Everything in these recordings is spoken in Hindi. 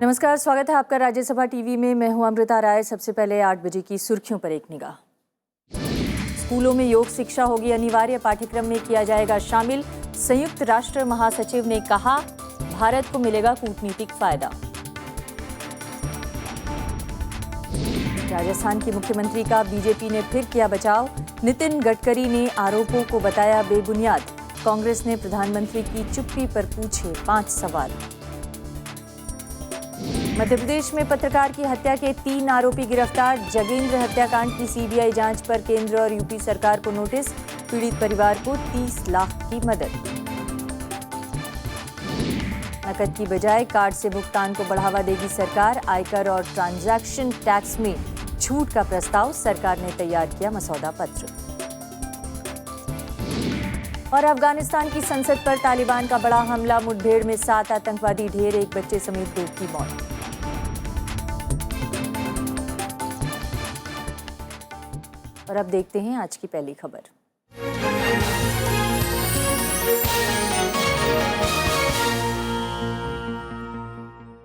नमस्कार, स्वागत है आपका राज्यसभा टीवी में। मैं हूं अमृता राय। सबसे पहले 8 बजे की सुर्खियों पर एक निगाह। स्कूलों में योग शिक्षा होगी अनिवार्य, पाठ्यक्रम में किया जाएगा शामिल। संयुक्त राष्ट्र महासचिव ने कहा, भारत को मिलेगा कूटनीतिक फायदा। राजस्थान की मुख्यमंत्री का बीजेपी ने फिर किया बचाव। नितिन गडकरी ने आरोपों को बताया बेबुनियाद। कांग्रेस ने प्रधानमंत्री की चुप्पी पर पूछे 5 सवाल। मध्य प्रदेश में पत्रकार की हत्या के 3 आरोपी गिरफ्तार। जगेंद्र हत्याकांड की सीबीआई जांच पर केंद्र और यूपी सरकार को नोटिस। पीड़ित परिवार को 30 लाख की मदद। नकद की बजाय कार्ड से भुगतान को बढ़ावा देगी सरकार। आयकर और ट्रांजैक्शन टैक्स में छूट का प्रस्ताव सरकार ने तैयार किया मसौदा पत्र। और अफगानिस्तान की संसद पर तालिबान का बड़ा हमला। मुठभेड़ में 7 आतंकवादी ढेर, 1 बच्चे समेत 2 की मौत। और अब देखते हैं आज की पहली खबर।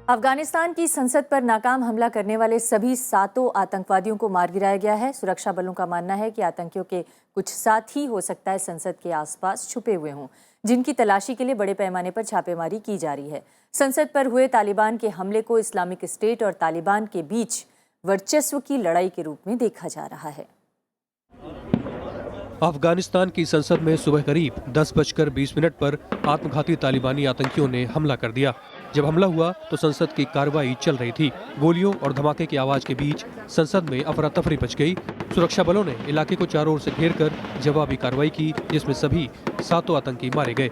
अफगानिस्तान की संसद पर नाकाम हमला करने वाले सभी 7 आतंकवादियों को मार गिराया गया है। सुरक्षा बलों का मानना है कि आतंकियों के कुछ साथी हो सकता है संसद के आसपास छुपे हुए हों, जिनकी तलाशी के लिए बड़े पैमाने पर छापेमारी की जा रही है। संसद पर हुए तालिबान के हमले को इस्लामिक स्टेट और तालिबान के बीच वर्चस्व की लड़ाई के रूप में देखा जा रहा है। अफगानिस्तान की संसद में सुबह करीब 10:20 पर आत्मघाती तालिबानी आतंकियों ने हमला कर दिया। जब हमला हुआ तो संसद की कार्रवाई चल रही थी। गोलियों और धमाके की आवाज के बीच संसद में अफरा तफरी मच गई। सुरक्षा बलों ने इलाके को चारों ओर से घेरकर जवाबी कार्रवाई की, जिसमें सभी 7 आतंकी मारे गए।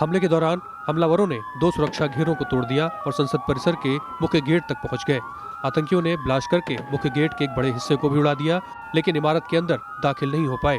हमले के दौरान हमलावरों ने 2 सुरक्षा घेरों को तोड़ दिया और संसद परिसर के मुख्य गेट तक पहुंच गए। आतंकियों ने ब्लास्ट करके मुख्य गेट के एक बड़े हिस्से को भी उड़ा दिया, लेकिन इमारत के अंदर दाखिल नहीं हो पाए।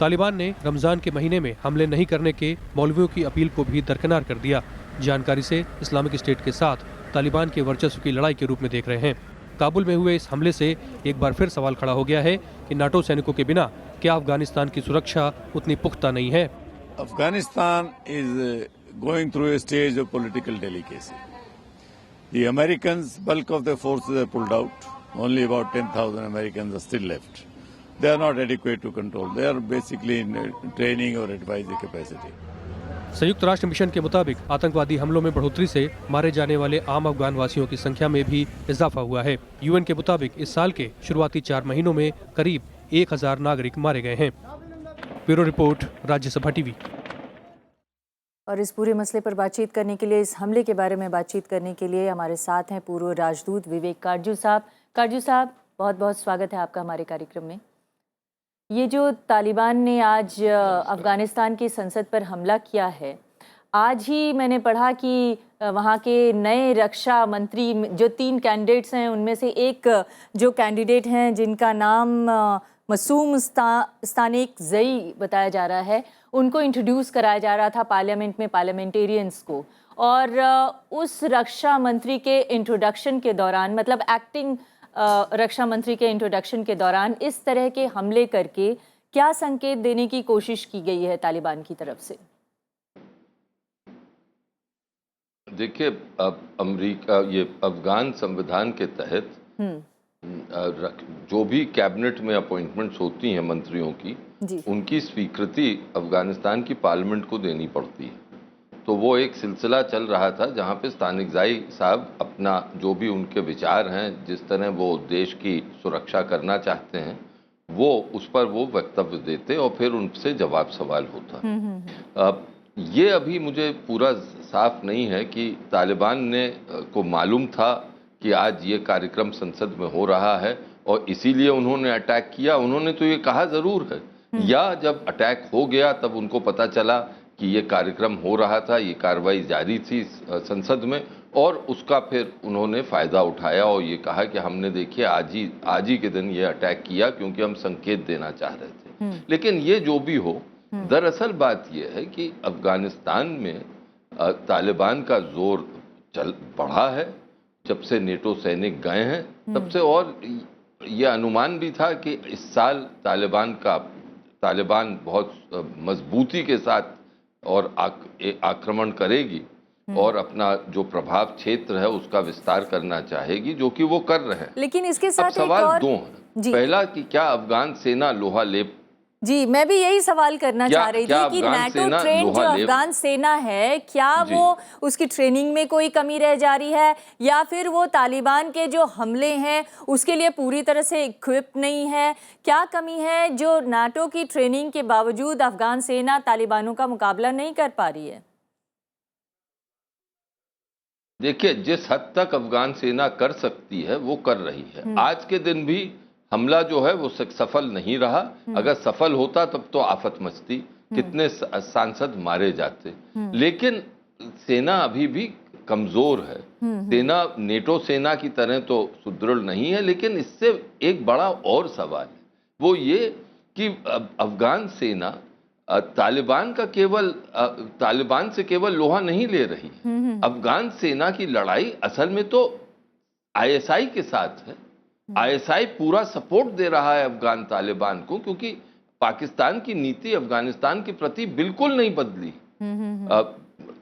तालिबान ने रमजान के महीने में हमले नहीं करने के मौलवियों की अपील को भी दरकिनार कर दिया। जानकारी से इस्लामिक स्टेट के साथ तालिबान के वर्चस्व की लड़ाई के रूप में देख रहे हैं। काबुल में हुए इस हमले से एक बार फिर सवाल खड़ा हो गया है कि नाटो सैनिकों के बिना क्या अफगानिस्तान की सुरक्षा उतनी पुख्ता नहीं है। Afghanistan is going through a stage of political delicacy. The Americans, bulk of their forces are pulled out. Only about 10,000 Americans are still left. They are not adequate to control. They are basically in training or advisory capacity. संयुक्त राष्ट्र मिशन के मुताबिक आतंकवादी हमलों में बढ़ोतरी से मारे जाने वाले आम अफगान वासियों की संख्या में भी इजाफा हुआ है। यूएन के मुताबिक इस साल के शुरुआती 4 महीनों में करीब 1000 नागरिक मारे गए हैं। Bureau report, Rajya Sabha TV. और इस पूरे मसले पर बातचीत करने के लिए, इस हमले के बारे में बातचीत करने के लिए हमारे साथ हैं पूर्व राजदूत विवेक काटजू साहब। काटजू साहब, बहुत बहुत स्वागत है आपका हमारे कार्यक्रम में। ये जो तालिबान ने आज अफगानिस्तान की संसद पर हमला किया है, आज ही मैंने पढ़ा कि वहाँ के नए रक्षा मंत्री जो 3 कैंडिडेट्स हैं, उनमें से एक जो कैंडिडेट हैं जिनका नाम मसूम स्तानिक जई बताया जा रहा है, उनको इंट्रोड्यूस कराया जा रहा था पार्लियामेंट में पार्लियामेंटेरियंस को। और उस रक्षा मंत्री के इंट्रोडक्शन के दौरान, मतलब एक्टिंग रक्षा मंत्री के इंट्रोडक्शन के दौरान इस तरह के हमले करके क्या संकेत देने की कोशिश की गई है तालिबान की तरफ से? देखिए, अब अमेरिका ये अफगान संविधान के तहत जो भी कैबिनेट में अपॉइंटमेंट्स होती हैं मंत्रियों की, उनकी स्वीकृति अफगानिस्तान की पार्लियामेंट को देनी पड़ती है। तो वो एक सिलसिला चल रहा था जहाँ पे स्तानिकजाई साहब अपना जो भी उनके विचार हैं, जिस तरह वो देश की सुरक्षा करना चाहते हैं, वो उस पर वो वक्तव्य देते और फिर उनसे जवाब सवाल होता। अब ये अभी मुझे पूरा साफ नहीं है कि तालिबान ने को मालूम था कि आज ये कार्यक्रम संसद में हो रहा है और इसीलिए उन्होंने अटैक किया। उन्होंने तो ये कहा जरूर है, या जब अटैक हो गया तब उनको पता चला कि ये कार्यक्रम हो रहा था, ये कार्रवाई जारी थी संसद में, और उसका फिर उन्होंने फ़ायदा उठाया और ये कहा कि हमने देखिए आज ही के दिन ये अटैक किया क्योंकि हम संकेत देना चाह रहे थे। लेकिन ये जो भी हो, दरअसल बात ये है कि अफगानिस्तान में तालिबान का जोर बढ़ा है जब से नेटो सैनिक गए हैं तब से, और ये अनुमान भी था कि इस साल तालिबान बहुत मजबूती के साथ और आक्रमण करेगी और अपना जो प्रभाव क्षेत्र है उसका विस्तार करना चाहेगी, जो कि वो कर रहे हैं। लेकिन इसके साथ अब सवाल एक और... दो हैं। पहला कि क्या अफगान सेना लोहा लेप, जी मैं भी यही सवाल करना चाह रही थी कि नाटो ट्रेन जो अफगान सेना है, क्या वो उसकी ट्रेनिंग में कोई कमी रह जा रही है या फिर वो तालिबान के जो हमले हैं उसके लिए पूरी तरह से इक्विप नहीं है? क्या कमी है जो नाटो की ट्रेनिंग के बावजूद अफगान सेना तालिबानों का मुकाबला नहीं कर पा रही है? देखिए, जिस हद तक अफगान सेना कर सकती है वो कर रही है। आज के दिन भी हमला जो है वो सफल नहीं रहा। अगर सफल होता तब तो आफत मचती, कितने सांसद मारे जाते। लेकिन सेना अभी भी कमजोर है। सेना नेटो सेना की तरह तो सुदृढ़ नहीं है। लेकिन इससे एक बड़ा और सवाल है, वो ये कि अफगान सेना तालिबान से केवल लोहा नहीं ले रही। अफगान सेना की लड़ाई असल में तो आईएसआई के साथ है। आईएसआई पूरा सपोर्ट दे रहा है अफगान तालिबान को, क्योंकि पाकिस्तान की नीति अफगानिस्तान के प्रति बिल्कुल नहीं बदली।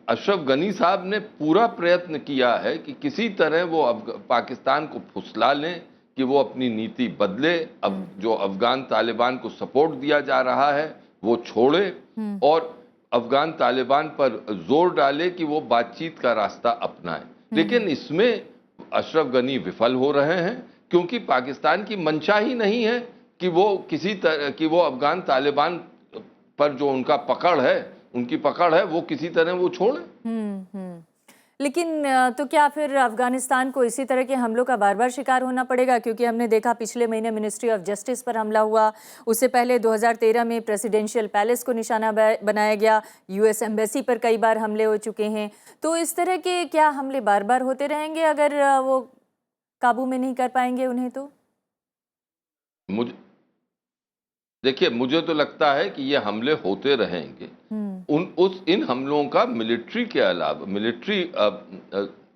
अशरफ गनी साहब ने पूरा प्रयत्न किया है कि किसी तरह वो पाकिस्तान को फुसला लें कि वो अपनी नीति बदले। अब जो अफगान तालिबान को सपोर्ट दिया जा रहा है वो छोड़े और अफगान तालिबान पर जोर डाले कि वो बातचीत का रास्ता अपनाए। लेकिन इसमें अशरफ गनी विफल हो रहे हैं, क्योंकि पाकिस्तान की मंशा ही नहीं है कि वो किसी तरह कि वो अफगान तालिबान पर जो उनकी पकड़ है वो किसी तरह वो छोड़े। लेकिन तो क्या फिर अफगानिस्तान को इसी तरह के हमलों का बार बार शिकार होना पड़ेगा? क्योंकि हमने देखा पिछले महीने मिनिस्ट्री ऑफ जस्टिस पर हमला हुआ, उससे पहले 2013 में प्रेसिडेंशियल पैलेस को निशाना बनाया गया, यूएस एम्बेसी पर कई बार हमले हो चुके हैं। तो इस तरह के क्या हमले बार बार होते रहेंगे अगर वो काबू में नहीं कर पाएंगे उन्हें? तो देखिए, मुझे तो लगता है कि ये हमले होते रहेंगे। इन हमलों का मिलिट्री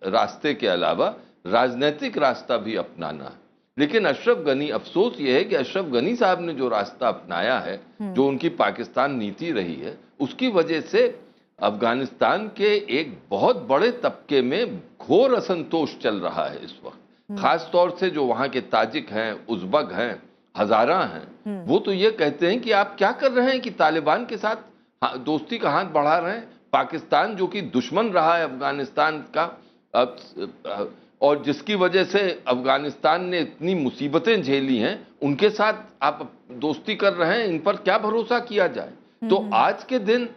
रास्ते के अलावा राजनीतिक रास्ता भी अपनाना है। लेकिन अफसोस ये है कि अशरफ गनी साहब ने जो रास्ता अपनाया है, जो उनकी पाकिस्तान नीति रही है, उसकी वजह से अफगानिस्तान के एक बहुत बड़े तबके में घोर असंतोष चल रहा है इस वक्त। खास तौर से जो वहाँ के ताजिक हैं, उज़्बक हैं, हजारा हैं, वो तो ये कहते हैं कि आप क्या कर रहे हैं कि तालिबान के साथ दोस्ती का हाथ बढ़ा रहे हैं। पाकिस्तान जो कि दुश्मन रहा है अफगानिस्तान का, और जिसकी वजह से अफगानिस्तान ने इतनी मुसीबतें झेली हैं, उनके साथ आप दोस्ती कर रहे हैं। इन पर क्या भरोसा किया जाए? तो आज के दिन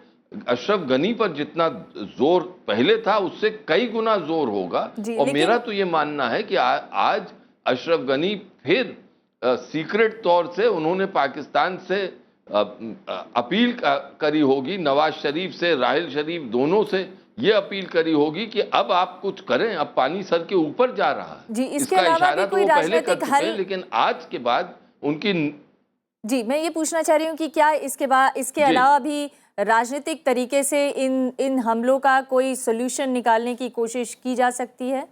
अशरफ गनी पर जितना जोर पहले था उससे कई गुना जोर होगा। और मेरा तो ये मानना है कि आज अशरफ गनी फिर सीक्रेट तौर से उन्होंने पाकिस्तान से अपील करी होगी, नवाज शरीफ से, राहिल शरीफ दोनों से ये अपील करी होगी कि अब आप कुछ करें, अब पानी सर के ऊपर जा रहा है। जी, इसके अलावा भी कोई राजनीतिक हल? लेकिन आज के बाद उनकी जी, मैं ये पूछना चाह रही हूँ कि क्या इसके अलावा भी राजनीतिक तरीके से इन हमलों का कोई सोल्यूशन निकालने की कोशिश की जा सकती है?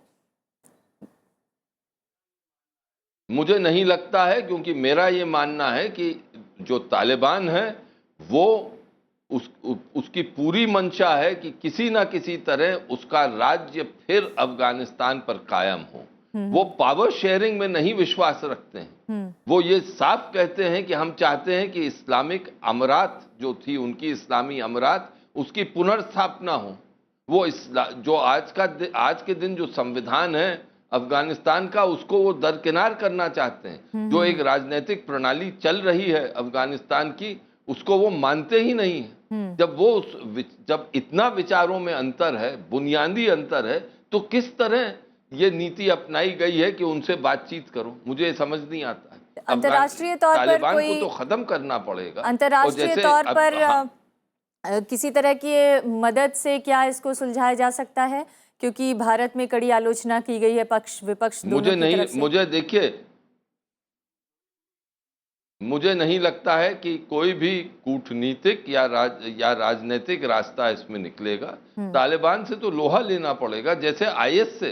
मुझे नहीं लगता है, क्योंकि मेरा ये मानना है कि जो तालिबान है वो उसकी पूरी मंशा है कि किसी ना किसी तरह उसका राज्य फिर अफगानिस्तान पर कायम हो। वो पावर शेयरिंग में नहीं विश्वास रखते हैं। वो ये साफ कहते हैं कि हम चाहते हैं कि इस्लामिक अमरात जो थी, उनकी इस्लामी अमरात, उसकी पुनर्स्थापना हो। वो जो आज के दिन जो संविधान है अफगानिस्तान का, उसको वो दरकिनार करना चाहते हैं। जो एक राजनीतिक प्रणाली चल रही है अफगानिस्तान की, उसको वो मानते ही नहीं है। जब इतना विचारों में अंतर है, बुनियादी अंतर है, तो किस तरह ये नीति अपनाई गई है कि उनसे बातचीत करो? मुझे समझ नहीं आता है। अंतर्राष्ट्रीय तौर पर तालिबान को तो खत्म करना पड़ेगा। अंतर्राष्ट्रीय तौर पर किसी तरह की मदद से क्या इसको सुलझाया जा सकता है? क्योंकि भारत में कड़ी आलोचना की गई है पक्ष विपक्ष दोनों की तरफ से। मुझे नहीं लगता है कि कोई भी कूटनीतिक या राजनीतिक रास्ता इसमें निकलेगा। तालिबान से तो लोहा लेना पड़ेगा, जैसे आईएस से,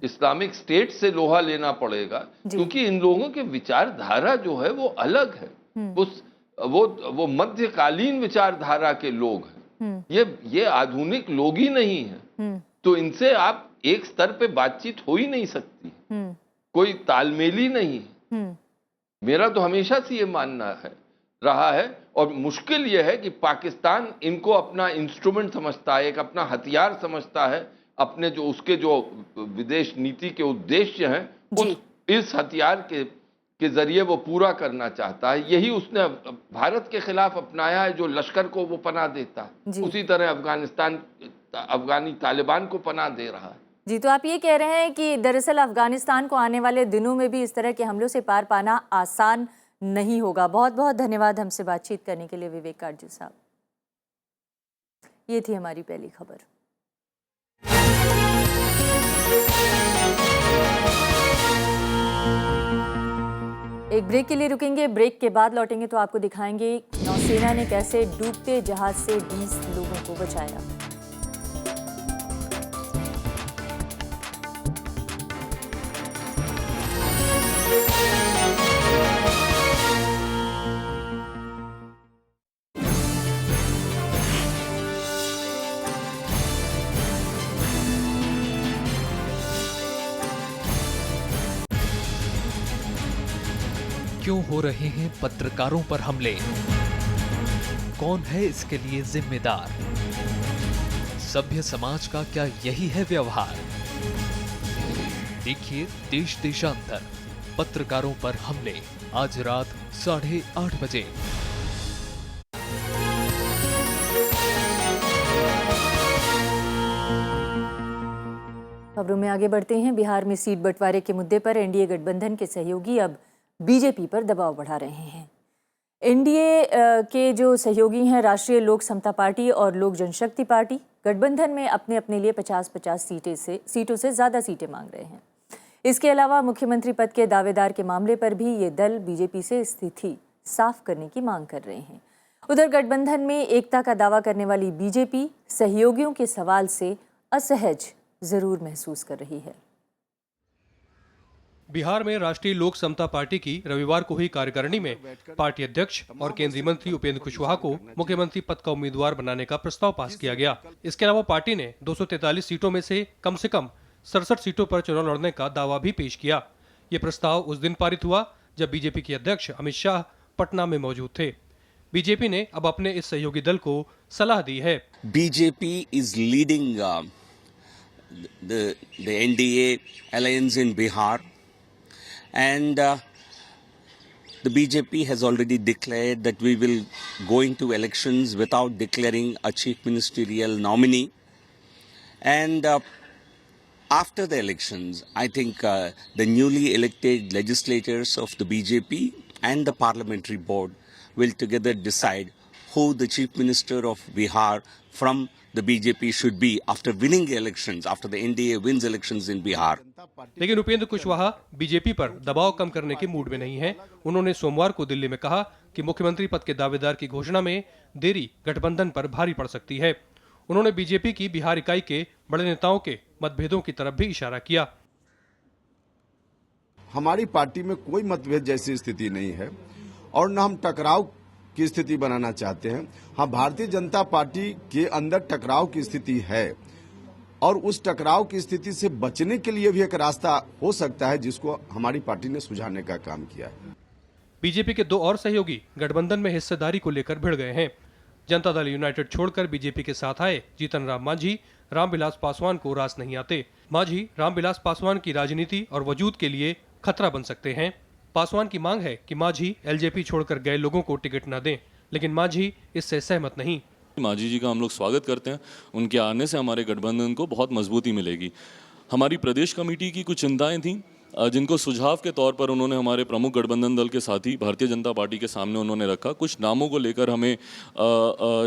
इस्लामिक स्टेट से लोहा लेना पड़ेगा, क्योंकि इन लोगों के विचारधारा जो है वो अलग है। वो मध्यकालीन विचारधारा के लोग हैं। ये आधुनिक लोग ही नहीं है। तो इनसे आप एक स्तर पे बातचीत हो ही नहीं सकती, कोई तालमेल ही नहीं है। मेरा तो हमेशा से ये मानना रहा है। और मुश्किल ये है कि पाकिस्तान इनको अपना इंस्ट्रूमेंट समझता है, एक अपना हथियार समझता है, अपने जो उसके जो विदेश नीति के उद्देश्य हैं इस हथियार के जरिए वो पूरा करना चाहता है। यही उसने भारत के खिलाफ अपनाया है, जो लश्कर को वो पनाह देता है, उसी तरह अफगानी तालिबान को पनाह दे रहा है। जी, तो आप ये कह रहे हैं कि दरअसल अफगानिस्तान को आने वाले दिनों में भी इस तरह के हमलों से पार पाना आसान नहीं होगा। बहुत बहुत धन्यवाद हमसे बातचीत करने के लिए विवेक काटजू साहब। ये थी हमारी पहली खबर। एक ब्रेक के लिए रुकेंगे, ब्रेक के बाद लौटेंगे तो आपको दिखाएंगे नौसेना ने कैसे डूबते जहाज से 20 लोगों को बचाया। क्यों हो रहे हैं पत्रकारों पर हमले? कौन है इसके लिए जिम्मेदार? सभ्य समाज का क्या यही है व्यवहार? देखिए देश देशांतर पत्रकारों पर हमले, आज रात 8:30 बजे। खबरों में आगे बढ़ते हैं। बिहार में सीट बंटवारे के मुद्दे पर एनडीए गठबंधन के सहयोगी अब बीजेपी पर दबाव बढ़ा रहे हैं। एनडीए के जो सहयोगी हैं राष्ट्रीय लोक समता पार्टी और लोक जनशक्ति पार्टी, गठबंधन में अपने अपने लिए 50-50 सीटों से ज़्यादा सीटें मांग रहे हैं। इसके अलावा मुख्यमंत्री पद के दावेदार के मामले पर भी ये दल बीजेपी से स्थिति साफ करने की मांग कर रहे हैं। उधर गठबंधन में एकता का दावा करने वाली बीजेपी सहयोगियों के सवाल से असहज जरूर महसूस कर रही है। बिहार में राष्ट्रीय लोक समता पार्टी की रविवार को हुई कार्यकारिणी में पार्टी अध्यक्ष और केंद्रीय मंत्री उपेंद्र कुशवाहा को मुख्यमंत्री पद का उम्मीदवार बनाने का प्रस्ताव पास किया गया। इसके अलावा पार्टी ने 243 सीटों में से कम 67 सीटों पर चुनाव लड़ने का दावा भी पेश किया। ये प्रस्ताव उस दिन पारित हुआ जब बीजेपी के अध्यक्ष अमित शाह पटना में मौजूद थे। बीजेपी ने अब अपने इस सहयोगी दल को सलाह दी है। BJP is leading the NDA alliance in Bihar, and the BJP has already declared that we will go into elections without declaring a chief ministerial nominee. And after the elections, I think the newly elected legislators of the BJP and the parliamentary board will together decide who the chief minister of Bihar from the BJP should be after winning elections, after the NDA wins elections in Bihar. लेकिन उपेंद्र कुशवाहा बीजेपी पर दबाव कम करने के मूड में नहीं हैं। उन्होंने सोमवार को दिल्ली में कहा कि मुख्यमंत्री पद के दावेदार की घोषणा में देरी गठबंधन पर भारी पड़ सकती है। उन्होंने बीजेपी की बिहार इकाई के बड़े नेताओं के मतभेदों की तरफ भी इशारा किया। हमारी पार्टी में कोई मतभेद जैसी स्थिति नहीं है और न हम टकराव की स्थिति बनाना चाहते हैं। हाँ, भारतीय जनता पार्टी के अंदर टकराव की स्थिति है और उस टकराव की स्थिति से बचने के लिए भी एक रास्ता हो सकता है जिसको हमारी पार्टी ने सुझाने का काम किया है। बीजेपी के दो और सहयोगी गठबंधन में हिस्सेदारी को लेकर भिड़ गए हैं। जनता दल यूनाइटेड छोड़कर बीजेपी के साथ आए जीतन राम मांझी रामविलास पासवान को रास नहीं आते। मांझी रामविलास पासवान की राजनीति और वजूद के लिए खतरा बन सकते हैं। पासवान की मांग है कि मांझी एलजेपी छोड़कर गए लोगों को टिकट न दें, लेकिन मांझी इससे सहमत नहीं। मांझी जी का हम लोग स्वागत करते हैं। उनके आने से हमारे गठबंधन को बहुत मजबूती मिलेगी। हमारी प्रदेश कमेटी की कुछ चिंताएं थी जिनको सुझाव के तौर पर उन्होंने हमारे प्रमुख गठबंधन दल के साथी भारतीय जनता पार्टी के सामने उन्होंने रखा। कुछ नामों को लेकर हमें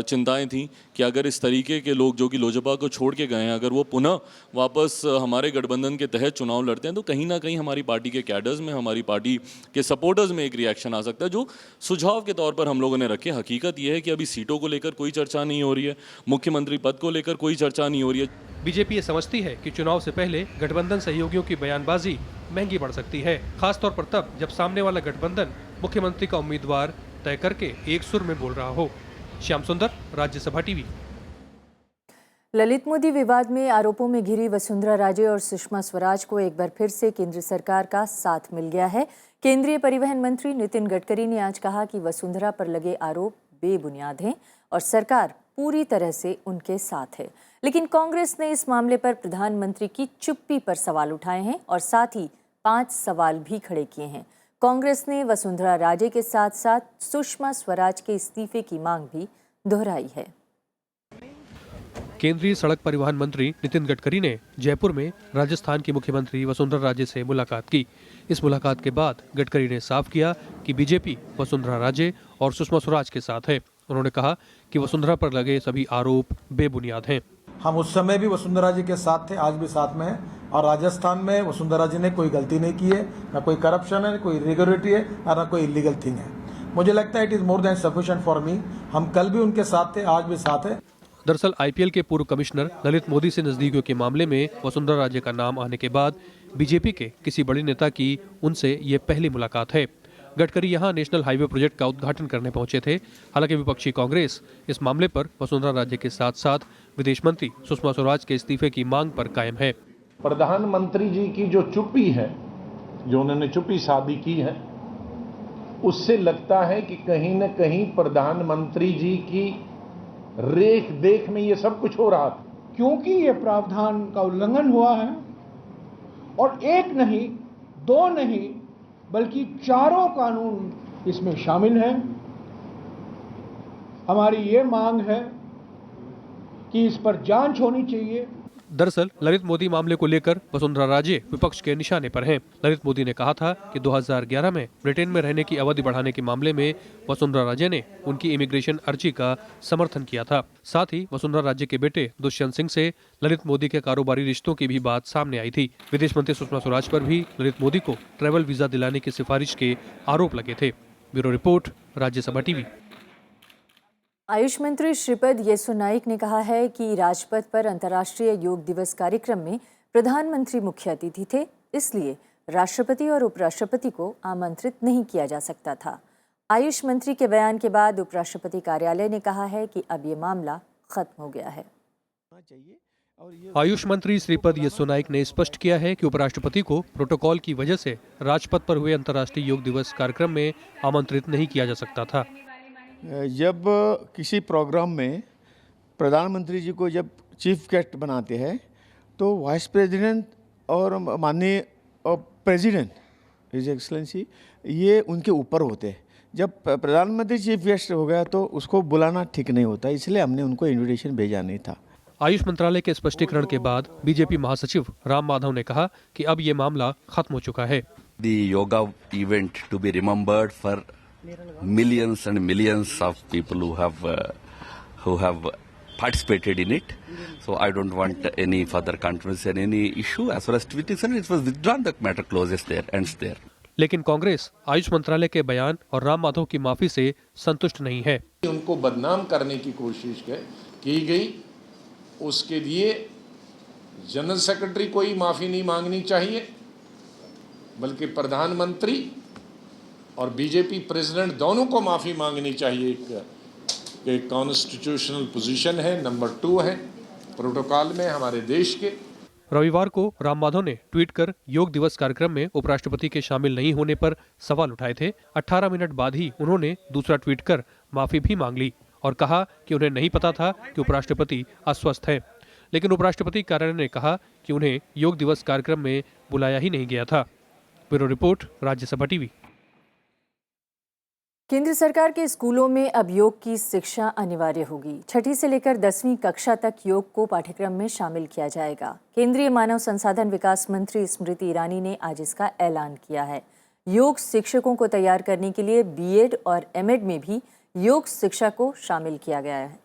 चिंताएं थी कि अगर इस तरीके के लोग जो कि लोजपा को छोड़ के गए हैं, अगर वो पुनः वापस हमारे गठबंधन के तहत चुनाव लड़ते हैं तो कहीं ना कहीं हमारी पार्टी के कैडर्स में, हमारी पार्टी के सपोर्टर्स में एक रिएक्शन आ सकता है, जो सुझाव के तौर पर हम लोगों ने रखे। हकीकत यह है कि अभी सीटों को लेकर कोई चर्चा नहीं हो रही है, मुख्यमंत्री पद को लेकर कोई चर्चा नहीं हो रही है। बीजेपी ये समझती है कि चुनाव से पहले गठबंधन सहयोगियों की बयानबाजी महंगी पड़ सकती है, खासतौर पर तब जब सामने वाला गठबंधन मुख्यमंत्री का उम्मीदवार तय करके एक सुर में बोल रहा हो। श्याम सुंदर, राज्यसभा टीवी। ललित मोदी विवाद में आरोपों में घिरी वसुंधरा राजे और सुषमा स्वराज को एक बार फिर से केंद्र सरकार का साथ मिल गया है। केंद्रीय परिवहन मंत्री नितिन गडकरी ने आज कहा कि वसुंधरा पर लगे आरोप बेबुनियाद हैं और सरकार पूरी तरह से उनके साथ है। लेकिन कांग्रेस ने इस मामले पर प्रधानमंत्री की चुप्पी पर सवाल उठाए हैं और साथ ही 5 सवाल भी खड़े किए हैं। कांग्रेस ने वसुंधरा राजे के साथ साथ सुषमा स्वराज के इस्तीफे की मांग भी दोहराई है। केंद्रीय सड़क परिवहन मंत्री नितिन गडकरी ने जयपुर में राजस्थान की मुख्यमंत्री वसुंधरा राजे से मुलाकात की। इस मुलाकात के बाद गडकरी ने साफ किया कि बीजेपी वसुंधरा राजे और सुषमा स्वराज के साथ है। उन्होंने कहा कि वसुंधरा पर लगे सभी आरोप बेबुनियाद हैं। हम उस समय भी वसुंधरा जी के साथ थे, आज भी साथ में हैं। और राजस्थान में वसुंधरा जी ने कोई गलती नहीं की है, ना कोई करप्शन है, कोई इरेगुलरिटी है, ना कोई इलीगल थिंग है। मुझे लगता है it is more than sufficient for me. हम कल भी उनके साथ थे, आज भी साथ है। दरअसल आईपीएल के पूर्व कमिश्नर ललित मोदी से नजदीकियों के मामले में वसुंधरा राजे का नाम आने के बाद बीजेपी के किसी बड़े नेता की उनसे ये पहली मुलाकात है। गडकरी यहां नेशनल हाईवे प्रोजेक्ट का उद्घाटन करने पहुंचे थे। हालांकि विपक्षी कांग्रेस इस मामले पर वसुंधरा राजे के साथ साथ विदेश मंत्री सुषमा स्वराज के इस्तीफे की मांग पर कायम है। प्रधानमंत्री जी की जो चुप्पी है, जो उन्होंने चुप्पी शादी की है, उससे लगता है कि कहीं न कहीं प्रधानमंत्री जी की रेख देख में ये सब कुछ हो रहा था, क्योंकि ये प्रावधान का उल्लंघन हुआ है और एक नहीं, 2 नहीं, बल्कि 4 कानून इसमें शामिल हैं। हमारी ये मांग है कि इस पर जांच होनी चाहिए। दरअसल ललित मोदी मामले को लेकर वसुंधरा राजे विपक्ष के निशाने पर हैं। ललित मोदी ने कहा था कि 2011 में ब्रिटेन में रहने की अवधि बढ़ाने के मामले में वसुंधरा राजे ने उनकी इमिग्रेशन अर्जी का समर्थन किया था। साथ ही वसुंधरा राजे के बेटे दुष्यंत सिंह से ललित मोदी के कारोबारी रिश्तों की भी बात सामने आई थी। विदेश मंत्री सुषमा स्वराज पर भी ललित मोदी को ट्रैवल वीजा दिलाने की सिफारिश के आरोप लगे थे। Bureau report, Rajya Sabha TV. Ayush मंत्री श्रीपद येसो नाइक ने कहा है कि राजपथ पर अंतर्राष्ट्रीय योग दिवस कार्यक्रम में प्रधानमंत्री मुख्य अतिथि थे, इसलिए राष्ट्रपति और उपराष्ट्रपति को आमंत्रित नहीं किया जा सकता था। आयुष मंत्री के बयान के बाद उपराष्ट्रपति कार्यालय ने कहा है कि अब ये मामला खत्म हो गया है। आयुष मंत्री श्रीपद येसो नाइक ने स्पष्ट किया है कि उपराष्ट्रपति को प्रोटोकॉल की वजह से राजपथ पर हुए अंतर्राष्ट्रीय योग दिवस कार्यक्रम में आमंत्रित नहीं किया जा सकता था। जब किसी प्रोग्राम में प्रधानमंत्री जी को जब चीफ गेस्ट बनाते हैं तो वाइस प्रेसिडेंट और माननीय प्रेसिडेंट हिज एक्सलेंसी ये उनके ऊपर होते हैं। जब प्रधानमंत्री चीफ गेस्ट हो गया तो उसको बुलाना ठीक नहीं होता, इसलिए हमने उनको इन्विटेशन भेजा नहीं था। आयुष मंत्रालय के स्पष्टीकरण के बाद बीजेपी महासचिव राम माधव ने कहा कि अब ये मामला खत्म हो चुका है। The yoga event to be remembered for millions and millions of people who have participated in it. So I don't want any further controversy and any issue. As far as tweet is concerned, it was withdrawn. The matter closes there, ends there. लेकिन कांग्रेस आयुष मंत्रालय के बयान और राम माधव की माफी से संतुष्ट नहीं है। उनको बदनाम करने की कोशिश की गई, उसके लिए जनरल सेक्रेटरी को ही माफी नहीं मांगनी चाहिए, बल्कि प्रधानमंत्री और बीजेपी प्रेसिडेंट दोनों को माफी मांगनी चाहिए। एक कॉन्स्टिट्यूशनल पोजीशन है, नंबर 2 है प्रोटोकॉल में हमारे देश के। रविवार को राम माधव ने ट्वीट कर योग दिवस कार्यक्रम में उपराष्ट्रपति के शामिल नहीं होने पर सवाल उठाए थे। 18 मिनट बाद ही उन्होंने दूसरा ट्वीट कर माफी भी मांग ली और कहा कि उन्हें नहीं पता था कि उपराष्ट्रपति अस्वस्थ हैं। लेकिन उपराष्ट्रपति कार्यालय ने कहा कि उन्हें योग दिवस कार्यक्रम में बुलाया ही नहीं गया था। Bureau report, Rajya Sabha TV. केंद्र सरकार के स्कूलों में अब योग की शिक्षा अनिवार्य होगी। 6ठी से लेकर 10वीं कक्षा तक योग को पाठ्यक्रम में शामिल किया जाएगा। केंद्रीय मानव संसाधन विकास मंत्री स्मृति ईरानी ने आज इसका ऐलान किया है। योग शिक्षकों को तैयार करने के लिए बीएड और एमएड में भी योग शिक्षा को शामिल किया गया है।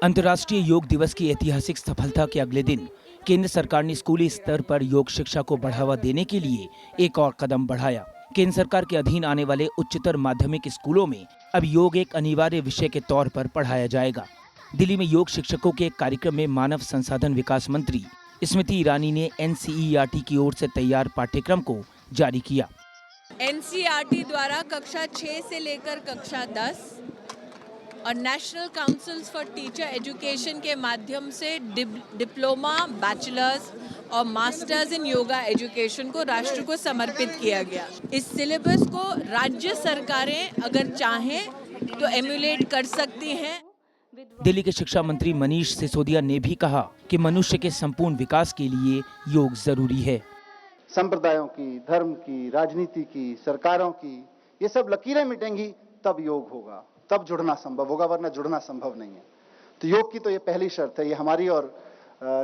अंतर्राष्ट्रीय योग दिवस की ऐतिहासिक सफलता के अगले दिन केंद्र सरकार ने स्कूली स्तर पर योग शिक्षा को बढ़ावा देने के लिए एक और कदम बढ़ाया। केंद्र सरकार के अधीन आने वाले उच्चतर माध्यमिक स्कूलों में अब योग एक अनिवार्य विषय के तौर पर पढ़ाया जाएगा। दिल्ली में योग शिक्षकों के एक कार्यक्रम में मानव संसाधन विकास मंत्री स्मृति ईरानी ने एनसीईआरटी की ओर से तैयार पाठ्यक्रम को जारी किया। एनसीईआरटी द्वारा कक्षा 6 से लेकर कक्षा 10 और national councils for teacher education के माध्यम से डिप्लोमा, बैचलर्स और मास्टर्स इन योगा एजुकेशन को राष्ट्र को समर्पित किया गया। इस सिलेबस को राज्य सरकारें अगर चाहें तो एम्यूलेट कर सकती हैं। दिल्ली के शिक्षा मंत्री मनीष सिसोदिया ने भी कहा कि मनुष्य के संपूर्ण विकास के लिए योग जरूरी है। संप्रदायों की, धर्म की, राजनीति की, सरकारों की, ये सब लकीरें मिटेंगी तब योग होगा, तब जुड़ना संभव होगा, वरना जुड़ना संभव नहीं है। तो योग की तो ये पहली शर्त है, ये हमारी और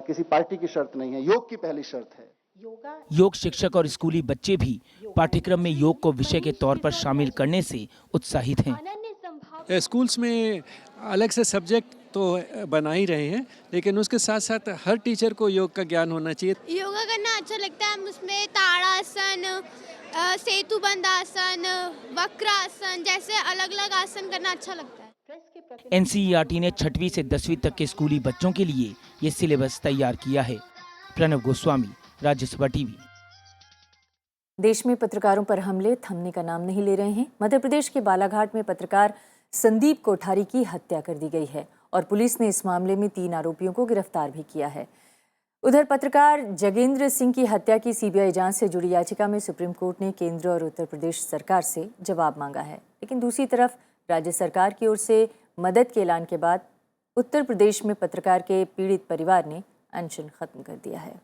किसी पार्टी की शर्त नहीं है, योग की पहली शर्त है। योग शिक्षक और स्कूली बच्चे भी पाठ्यक्रम में योग को विषय के तौर पर शामिल करने से उत्साहित हैं। स्कूल्स में अलग से सब्जेक्ट तो बना ही रहे हैं, लेकिन उसके साथ साथ हर टीचर को योग का ज्ञान होना चाहिए। योगा करना अच्छा लगता है। हम उसमें ताड़ासन, सेतुबंध आसन, वक्रासन जैसे अलग अलग आसन करना अच्छा लगता है। एनसीईआरटी ने 6वीं से 10वीं तक के स्कूली बच्चों के लिए ये सिलेबस तैयार किया है। प्रणव गोस्वामी, राज्यसभा टीवी। देश में पत्रकारों पर हमले थमने का नाम नहीं ले रहे हैं। मध्य प्रदेश के बालाघाट में पत्रकार संदीप कोठारी की हत्या कर दी गई है और पुलिस ने इस मामले में 3 आरोपियों को गिरफ्तार भी किया है। उधर पत्रकार जगेंद्र सिंह की हत्या की सीबीआई जांच से जुड़ी याचिका में सुप्रीम कोर्ट ने केंद्र और उत्तर प्रदेश सरकार से जवाब मांगा है। लेकिन दूसरी तरफ राज्य सरकार की ओर से मदद के ऐलान के बाद उत्तर प्रदेश में पत्रकार के पीड़ित परिवार ने अनशन खत्म कर दिया है।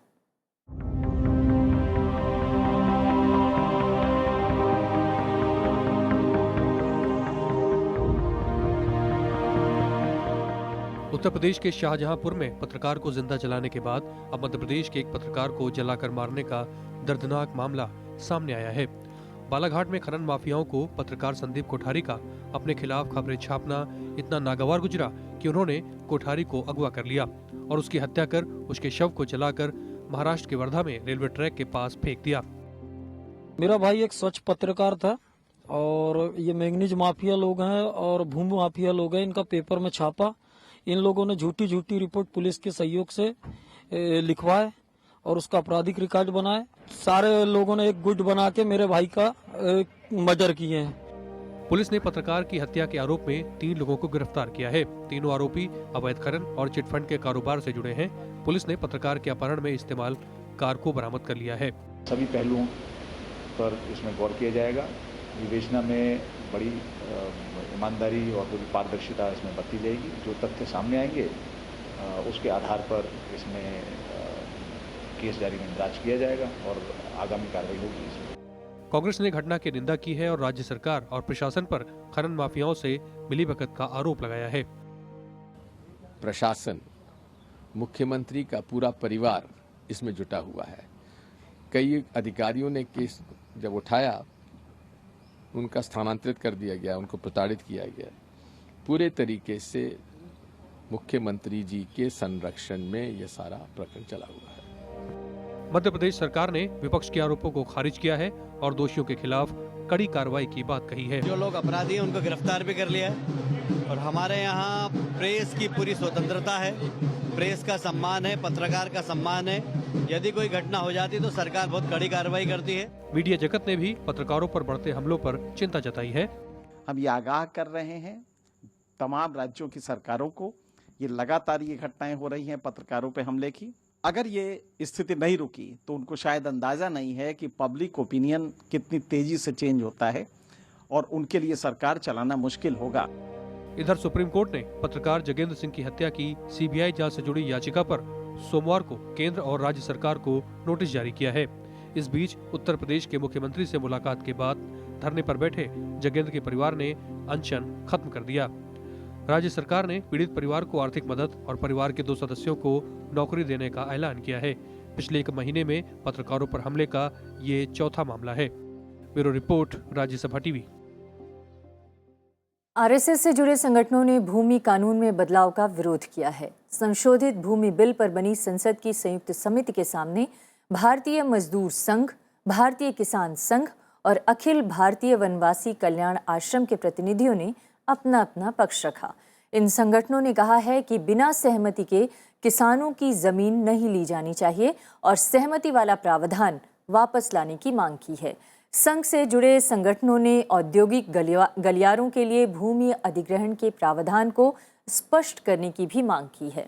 उत्तर प्रदेश के शाहजहांपुर में पत्रकार को जिंदा जलाने के बाद अब मध्य प्रदेश के एक पत्रकार को जलाकर मारने का दर्दनाक मामला सामने आया है। बालाघाट में खनन माफियाओं को पत्रकार संदीप कोठारी का अपने खिलाफ खबरें छापना इतना नागवार गुजरा कि उन्होंने कोठारी को अगवा कर लिया और उसकी हत्या कर उसके शव को जलाकर महाराष्ट्र के वर्धा में रेलवे ट्रैक के पास फेंक दिया। मेरा भाई एक स्वच्छ पत्रकार था और ये मैंगनीज माफिया लोग हैं और भूमि माफिया लोग हैं, इनका पेपर में छापा। इन लोगों ने झूठी रिपोर्ट पुलिस के सहयोग से लिखवाए और उसका आपराधिक रिकॉर्ड बनाए। सारे लोगों ने एक गुट बना के मेरे भाई का मर्डर किए हैं। पुलिस ने पत्रकार की हत्या के आरोप में 3 लोगों को गिरफ्तार किया है। तीनों आरोपी अवैध खनन और चिटफंड के कारोबार से जुड़े हैं। पुलिस ने पत्रकार के अपहरण में इस्तेमाल कार को बरामद कर लिया है। सभी पहलुओं पर इसमें गौर किया जाएगा। विवेचना में बड़ी ईमानदारी और पूरी पारदर्शिता इसमें बरती जाएगी। जो तथ्य सामने आएंगे उसके आधार पर इसमें केस जारी में दर्ज किया जाएगा और आगामी कार्रवाई होगी इसमें। कांग्रेस ने घटना की निंदा की है और राज्य सरकार और प्रशासन पर खनन माफियाओं से मिलीभगत का आरोप लगाया है। प्रशासन, मुख्यमंत्री का पूरा परिवार इसमें जुटा हुआ है। कई अधिकारियों ने केस जब उठाया उनका स्थानांतरित कर दिया गया, उनको प्रताड़ित किया गया। पूरे तरीके से मुख्यमंत्री जी के संरक्षण में यह सारा प्रकरण चला हुआ है। मध्य प्रदेश सरकार ने विपक्ष के आरोपों को खारिज किया है और दोषियों के खिलाफ कड़ी कार्रवाई की बात कही है। जो लोग अपराधी हैं उनको गिरफ्तार भी कर लिया है और हमारे यहाँ प्रेस की पूरी स्वतंत्रता है, प्रेस का सम्मान है, पत्रकार का सम्मान है। यदि कोई घटना हो जाती तो सरकार बहुत कड़ी कार्रवाई करती है। मीडिया जगत ने भी पत्रकारों पर बढ़ते हमलों पर चिंता जताई है। हम ये आगाह कर रहे हैं तमाम राज्यों की सरकारों को, ये लगातार ये घटनाएं हो रही हैं पत्रकारों पे हमले की। अगर ये स्थिति नहीं रुकी तो उनको शायद अंदाजा नहीं है कि पब्लिक ओपिनियन कितनी तेजी से चेंज होता है और उनके लिए सरकार चलाना मुश्किल होगा। इधर सुप्रीम कोर्ट ने पत्रकार जगेंद्र सिंह की हत्या की सीबीआई जांच से जुड़ी याचिका पर सोमवार को केंद्र और राज्य सरकार को नोटिस जारी किया है। इस बीच उत्तर प्रदेश के मुख्यमंत्री से मुलाकात के बाद धरने पर बैठे जगेंद्र के परिवार ने अनशन खत्म कर दिया। राज्य सरकार ने पीड़ित परिवार को आर्थिक मदद और परिवार के 2 सदस्यों को नौकरी देने का ऐलान किया है। पिछले 1 महीने में पत्रकारों पर हमले का ये चौथा मामला है। Bureau report, Rajya Sabha TV. RSS से जुड़े संगठनों ने भूमि कानून में बदलाव का विरोध किया है। संशोधित भूमि बिल पर बनी संसद की संयुक्त समिति के सामने भारतीय मजदूर संघ, भारतीय किसान संघ और अखिल भारतीय वनवासी कल्याण आश्रम के प्रतिनिधियों ने अपना अपना पक्ष रखा। इन संगठनों ने कहा है कि बिना सहमति के किसानों की जमीन नहीं ली जानी चाहिए और सहमति वाला प्रावधान वापस लाने की मांग की है। संघ से जुड़े संगठनों ने औद्योगिक गलियारों के लिए भूमि अधिग्रहण के प्रावधान को स्पष्ट करने की भी मांग की है।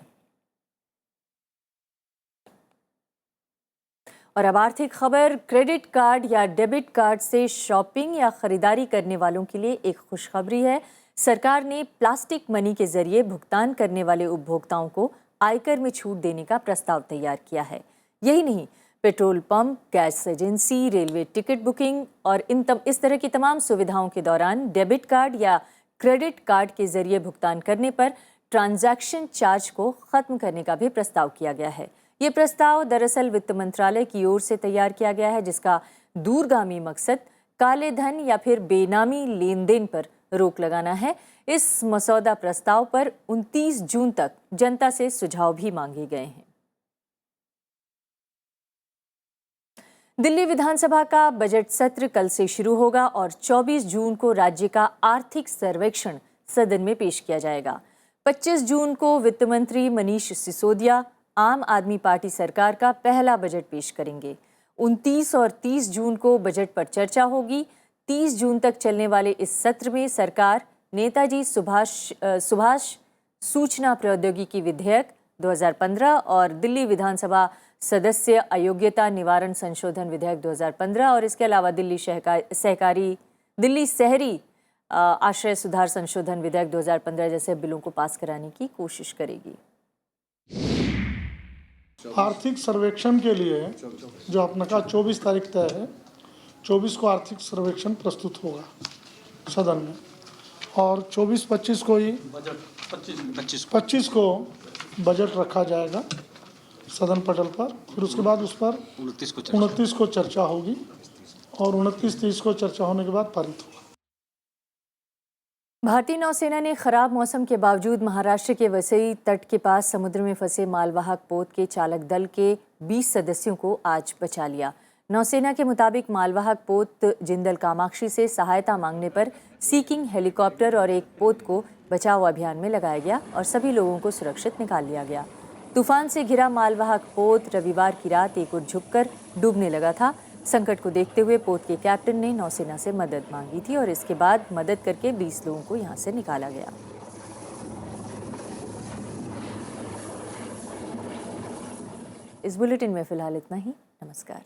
और अब आर्थिक खबर, क्रेडिट कार्ड या डेबिट कार्ड से शॉपिंग या खरीदारी करने वालों के लिए एक खुशखबरी है। सरकार ने प्लास्टिक मनी के जरिए भुगतान करने वाले उपभोक्ताओं को आयकर में छूट देने का प्रस्ताव तैयार किया है। यही नहीं, petrol pump, gas agency, railway ticket booking और इस तरह की तमाम सुविधाओं के दौरान डेबिट कार्ड या क्रेडिट कार्ड के जरिए भुगतान करने पर ट्रांजैक्शन चार्ज को खत्म करने का भी प्रस्ताव किया गया है। ये प्रस्ताव दरअसल वित्त मंत्रालय की ओर से तैयार किया गया है, जिसका दूरगामी मकसद काले धन या फिर बेनामी लेन देन पर रोक लगाना है। इस मसौदा प्रस्ताव पर 29 जून तक जनता से सुझाव भी मांगे गए हैं। दिल्ली विधानसभा का बजट सत्र कल से शुरू होगा और 24 जून को राज्य का आर्थिक सर्वेक्षण सदन में पेश किया जाएगा। 25 जून को वित्त मंत्री मनीष सिसोदिया आम आदमी पार्टी सरकार का पहला बजट पेश करेंगे। 29 और 30 जून को बजट पर चर्चा होगी। 30 जून तक चलने वाले इस सत्र में सरकार नेताजी सुभाष सूचना प्रौद्योगिकी विधेयक 2015 और दिल्ली विधानसभा सदस्य अयोग्यता निवारण संशोधन विधेयक 2015 और इसके अलावा दिल्ली शहरी आश्रय सुधार संशोधन विधेयक 2015 जैसे बिलों को पास कराने की कोशिश करेगी। आर्थिक सर्वेक्षण के लिए जो अपना का 24 तारीख तय है, 24 को आर्थिक सर्वेक्षण प्रस्तुत होगा सदन में और 24-25 को ही 25 को बजट रखा जाएगा सदन पटल पर। फिर उसके बाद उस पर 29 को चर्चा होगी और 29-30 को चर्चा होने के बाद पारित होगा। भारतीय नौसेना ने खराब मौसम के बावजूद महाराष्ट्र के वसई तट के पास समुद्र में फंसे मालवाहक पोत के चालक दल के 20 सदस्यों को आज बचा लिया। नौसेना के मुताबिक मालवाहक पोत जिंदल कामाक्षी से सहायता मांगने पर सीकिंग हेलीकॉप्टर और एक पोत को बचाव अभियान में लगाया गया और सभी लोगों को सुरक्षित निकाल लिया गया। तूफान से घिरा मालवाहक पोत रविवार की रात एक ओर झुककर डूबने लगा था। संकट को देखते हुए पोत के कैप्टन ने नौसेना से मदद मांगी थी और इसके बाद मदद करके 20 लोगों को यहां से निकाला गया। इस बुलेटिन में फिलहाल इतना ही। नमस्कार।